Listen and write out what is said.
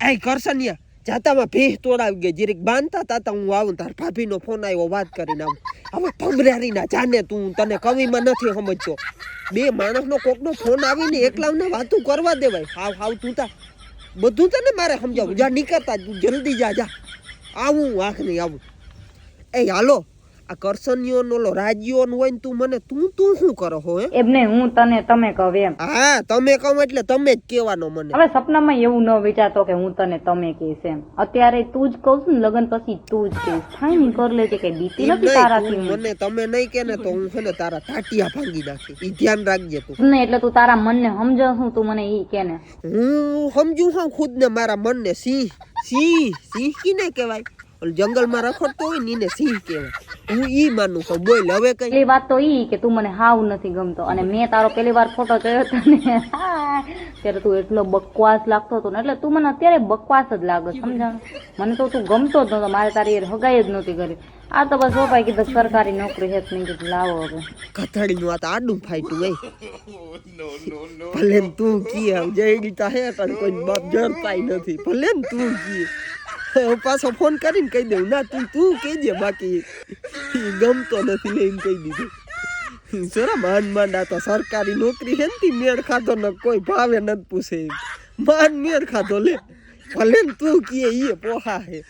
આય કરસનિયા જાતામાં ભેહ તોડાવી ગઈ જીરીક બાંધતા તાતા હું આવું તાર ભાભીનો ફોન આવ્યો વાત કરીને આવું હવે ભમરારી ના જાને તું તને કવીમાં નથી સમજતો બે માણસનો કોકનો ફોન આવીને એકલાવને વાતું કરવા દેવાય હાવ તું તા બધું તને મારે સમજાવું જા નીકળતા તું જલ્દી જા આવું આખ નહીં આવું એ હાલો આ કરસનિયો નો રાજ્યો હોય ને તું મને તું શું કરો હો એમને હું તને તમે કહો એમ હા તમે કહો એટલે તમે જ કહેવાનો મને હવે સપનામાં એવું ન વિચારતો કે હું તને તમે કહીશ એમ અત્યારે તું જ કહું છું ને લગન પછી તું જ કહીશ થાય ને કર લેજે કે બીતી નથી તારાથી મને તમે નહીં કે ને તો હું છે ને તારા ટાટિયા ભાંગી નાખી ઈ ધ્યાન રાખજે તું ને એટલે તું તારા મનને સમજો છું તું મને ઈ કે ને હું સમજુ છું ખુદ ને મારા મનને સિંહ કીને કહેવાય જંગલમાં રખડતો હોય ને એને સિંહ કહેવાય હું ઈ માનું છું બોલ હવે કઈ પેલી વાત તો ઈ કે તું મને હાવ નથી ગમતો અને મેં તારો પેલી વાર ફોટો જોયો હતો ને ત્યારે તું એટલો બકવાસ લાગતો હતો ને એટલે તું મને અત્યારે બકવાસ જ લાગે સમજાણ મને તો તું ગમતો જ નતો મારે તારી હગાઈ જ નહોતી કરી આ તો બસ ભાઈ કીધું સરકારી નોકરી હેત નહીં કીધું લાવો હવે કથાડીનું આ તો આડું ફાઈટું હે ભલે તું કી જઈ તા હે પણ કોઈ બાપ જરતાય નથી ભલે તું કી પાછો ફોન કરીને કહી દઉં ના તું કહેજે બાકી ગમતો નથી લઈને કહી દીધું સરા માંડ આ તો સરકારી નોકરી હે ને મેળ ખાતો ને કોઈ ભાવે નથી પૂછે માંડ મેળ ખાતો લે ભલે તું કીએ એ પોહા હે